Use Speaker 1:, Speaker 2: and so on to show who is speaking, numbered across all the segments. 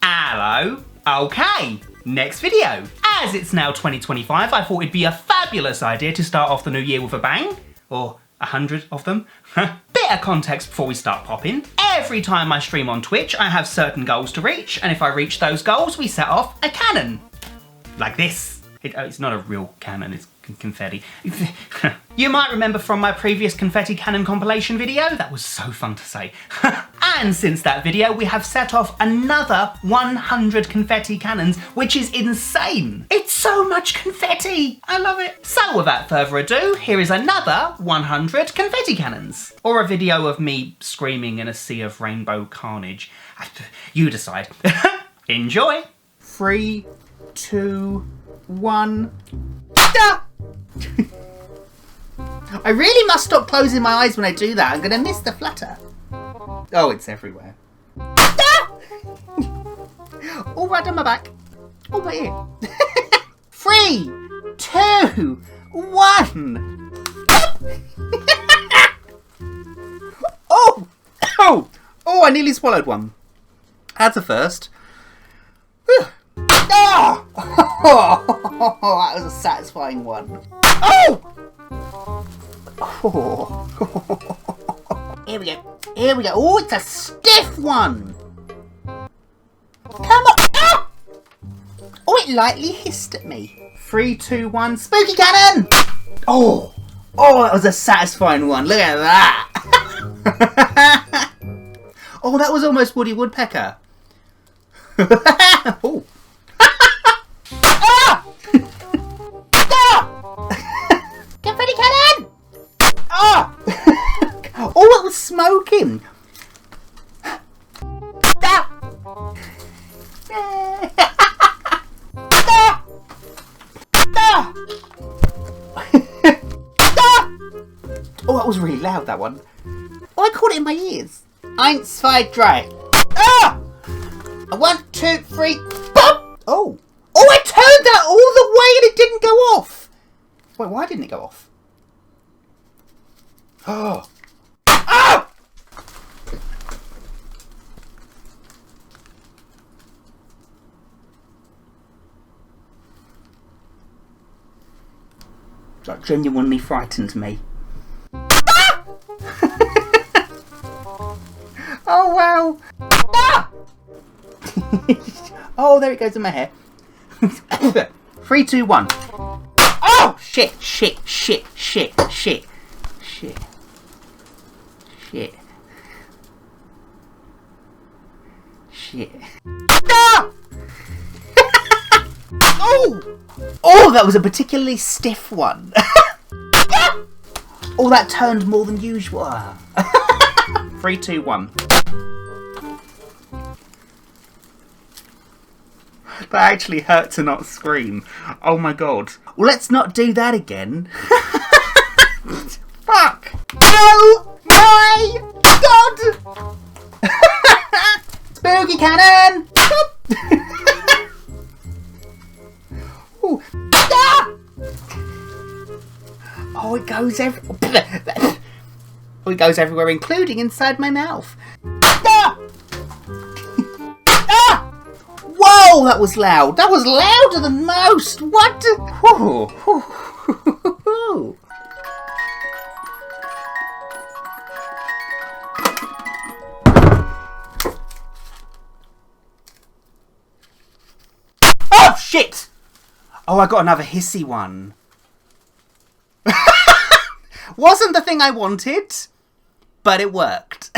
Speaker 1: Hello. Okay, next video. As it's now 2025, I thought it'd be a fabulous idea to start off the new year with a bang. Or 100 of them. Bit of context before we start popping. Every time I stream on Twitch, I have certain goals to reach, and if I reach those goals, we set off a cannon. Like this. It's not a real cannon, it's confetti. You might remember from my previous Confetti Cannon compilation video, that was so fun to say. And since that video, we have set off another 100 confetti cannons, which is insane. It's so much confetti, I love it. So without further ado, here is another 100 confetti cannons. Or a video of me screaming in a sea of rainbow carnage. You decide. Enjoy. 3, 2, 1. Ah! I really must stop closing my eyes when I do that. I'm going to miss the flutter. Oh, it's everywhere. Ah! All right on my back. All my ear. 3, 2, 1. Oh! Oh! Oh, I nearly swallowed one. That's a first. Oh! Oh, that was a satisfying one. Oh! Oh. Here we go. Here we go. Oh, it's a stiff one. Come on. Ah! Oh, it lightly hissed at me. 3, 2, 1. Spooky cannon! Oh. Oh, that was a satisfying one. Look at that. Oh, that was almost Woody Woodpecker. Oh. Ah! Ah! Confetti cannon! Ah! Oh, it was smoking. Ah! Ah! Ah! Oh, that was really loud, that one. Oh, I caught it in my ears. 1, 2, 3. Ah! 1, 2, 3. Boom! Oh. Oh, I turned that all the way and it didn't go off. Wait, why didn't it go off? Oh. Ah! That genuinely frightened me. Ah! Oh, wow. Ah! Oh, there it goes in my hair. 3, 2, 1. Oh! Shit, shit, shit, shit, shit, shit, shit, shit. Ah! Oh! Oh, that was a particularly stiff one. Oh, that turned more than usual. 3, 2, 1. That actually hurt to not scream. Oh my god. Well, let's not do that again. Fuck! Oh my god! Spooky cannon! Ooh. Ah! Oh, it goes oh, it goes everywhere, including inside my mouth. Ah! Ah! Whoa, that was loud. That was louder than most. What? Oh, shit. Oh, I got another hissy one. Wasn't the thing I wanted, but it worked.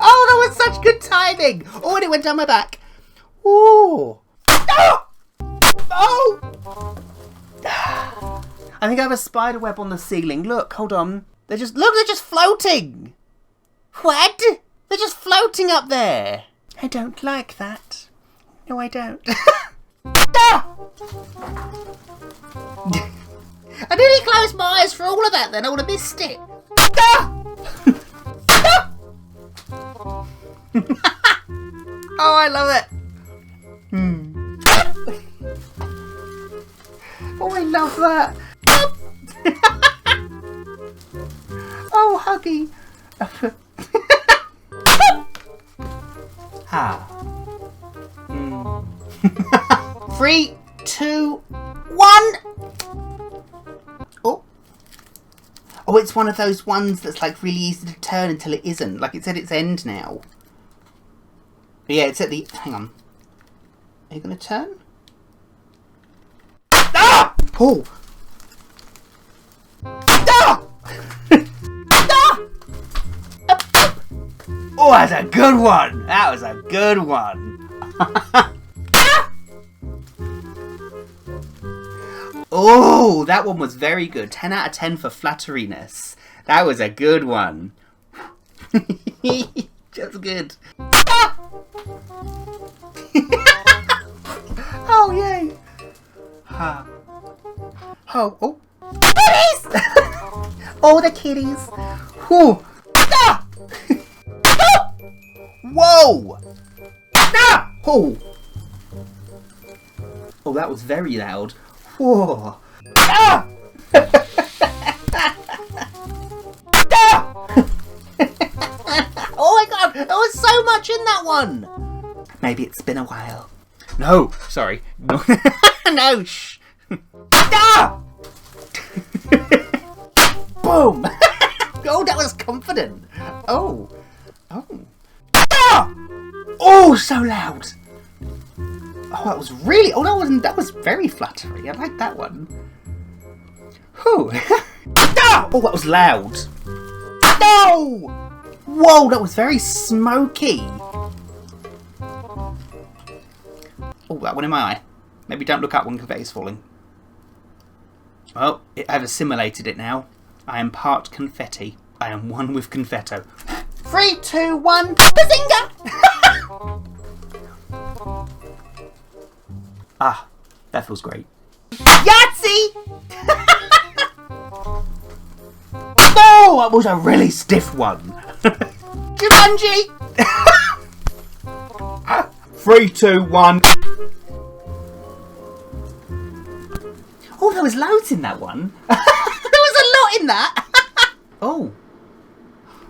Speaker 1: Oh, that was such good timing. Oh, and it went down my back. Ooh. Oh! Oh! I think I have a spider web on the ceiling. Look, hold on. They're just floating. What? They're just floating up there. I don't like that. No, I don't. Ah! I nearly closed my eyes for all of that then. I would have missed it. Ah! Ah! Oh, I love it. Oh, I love that. Oh, huggy. Ah. 3, 2, 1. Oh. Oh, it's one of those ones that's like really easy to turn until it isn't. Like it's at its end now. But yeah, it's at the... Hang on. Are you going to turn? Ah! Oh! Ah! Ah! Oh, that's a good one. That was a good one. Oh, that one was very good. 10 out of 10 for flatteriness. That was a good one. That's good. Ah! Oh, yay. Oh. Kitties! Oh, the kitties. Whew. Ah! Whoa! Ah! Oh! Oh, that was very loud. Whoa! Ah! Ah! Oh my god! There was so much in that one! Maybe it's been a while. No! Sorry. No, no shh! Ah! Boom! Oh, that was confident. Oh. Oh. Ah! Oh, so loud! Oh, that was really... Oh, that was very flattering. I like that one. Whew. Ah! Oh, that was loud. No! Whoa, that was very smoky. Oh, that one in my eye. Maybe don't look up when confetti's falling. Oh, I've assimilated it now. I am part confetti. I am one with confetto. 3, 2, 1, bazinga! Ah, that feels great. Yahtzee! Oh, that was a really stiff one. Jumanji! 3, 2, 1. Oh, there was loads in that one. There was a lot in that. Oh.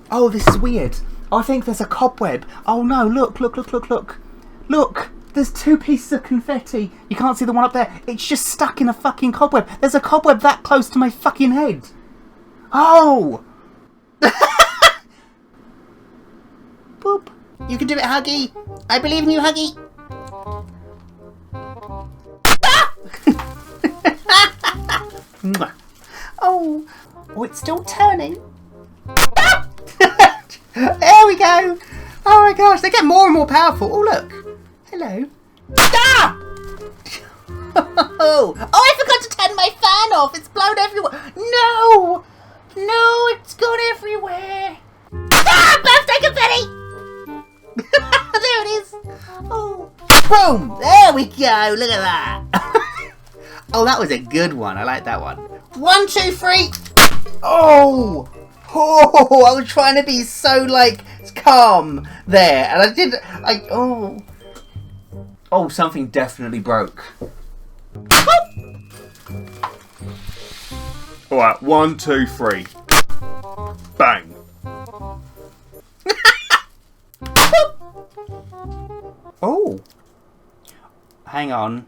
Speaker 1: Oh, this is weird. Oh, I think there's a cobweb. Oh no, look. Look, there's 2 pieces of confetti. You can't see the one up there. It's just stuck in a fucking cobweb. There's a cobweb that close to my fucking head. Oh. Boop. You can do it, Huggy. I believe in you, Huggy. Oh, it's still turning. There we go. Oh my gosh, they get more and more powerful. Oh look. Hello. Ah! Oh, I forgot to turn my fan off. It's blown everywhere. No, it's gone everywhere. Ah, birthday confetti. There it is. Oh, boom. There we go. Look at that. Oh, that was a good one. I like that one. 1, 2, 3. Oh, I was trying to be so like calm there, and I did. Oh, something definitely broke. All right, 1, 2, 3. Bang. Oh, hang on.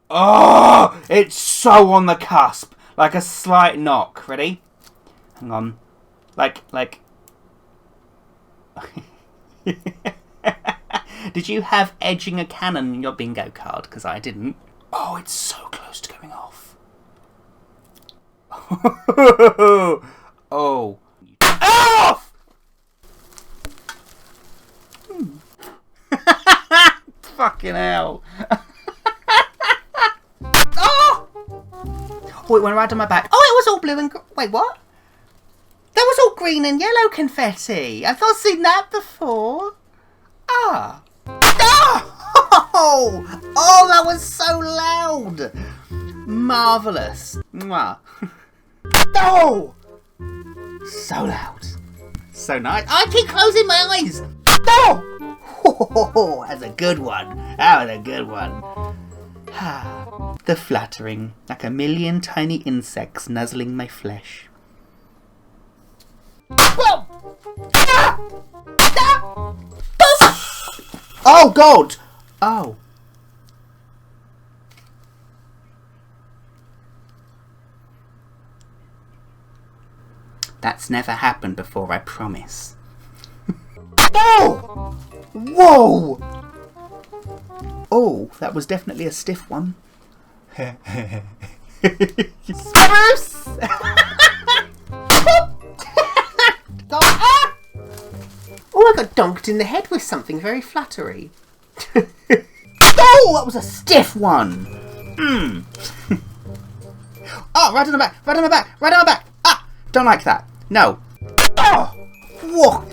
Speaker 1: Oh, it's so on the cusp, like a slight knock. Ready? Hang on. Like. Did you have edging a cannon in your bingo card? Because I didn't. Oh, it's so close to going off. Oh. Off! Fucking hell. Oh, it went right on my back. Oh, it was all blue and... Wait, what? That was all green and yellow confetti. I've not seen that before. Ah. Oh, that was so loud. Marvellous. Mwah. Oh! So loud. So nice. I keep closing my eyes. Oh! That's a good one. That was a good one. The flattering, like a million tiny insects nuzzling my flesh.
Speaker 2: Oh, God! Oh. That's never happened before, I promise. Oh! Whoa! Oh, that was definitely a stiff one. Spruce! Oh, I got donked in the head with something very fluttery. Oh, that was a stiff one. Oh, right on the back, right on my back, right on my back. Ah, don't like that. No. Oh, whoa.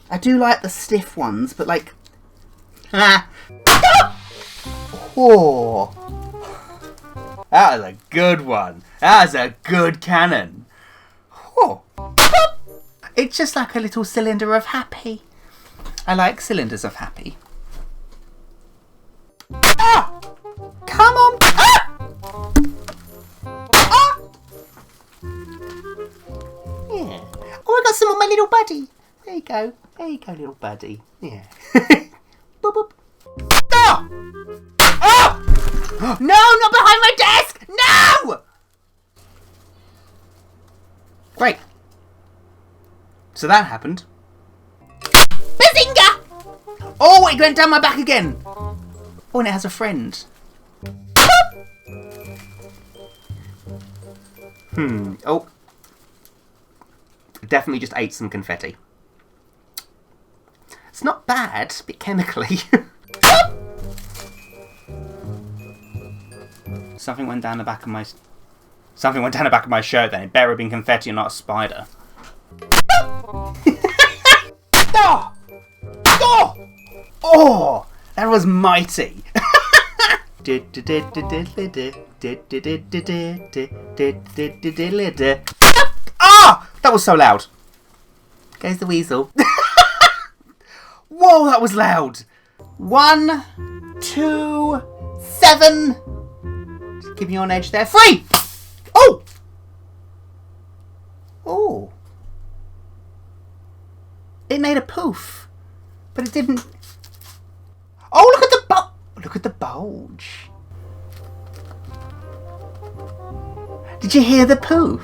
Speaker 2: I do like the stiff ones, but like... Oh. That was a good one. That was a good cannon. Oh. It's just like a little cylinder of happy. I like cylinders of happy. Ah! Come on! Ah! Ah! Yeah. Oh, I got some on my little buddy. There you go. There you go, little buddy. Yeah. Boop, boop. Ah! Ah! No, not behind my desk! No! Great. So that happened. Bazinga! Oh, it went down my back again. Oh, and it has a friend. Oh. Definitely just ate some confetti. It's not bad, a bit chemically. Something went down the back of my... Something went down the back of my shirt then. It better have been confetti and not a spider. Oh! Oh! Oh! That was mighty. Ah! That was so loud. Goes the weasel. Whoa, that was loud. 1, 2, 7. Just give me on edge there. 3! Oh! Oh. It made a poof, but it didn't. Oh, look at the look at the bulge. Did you hear the poof?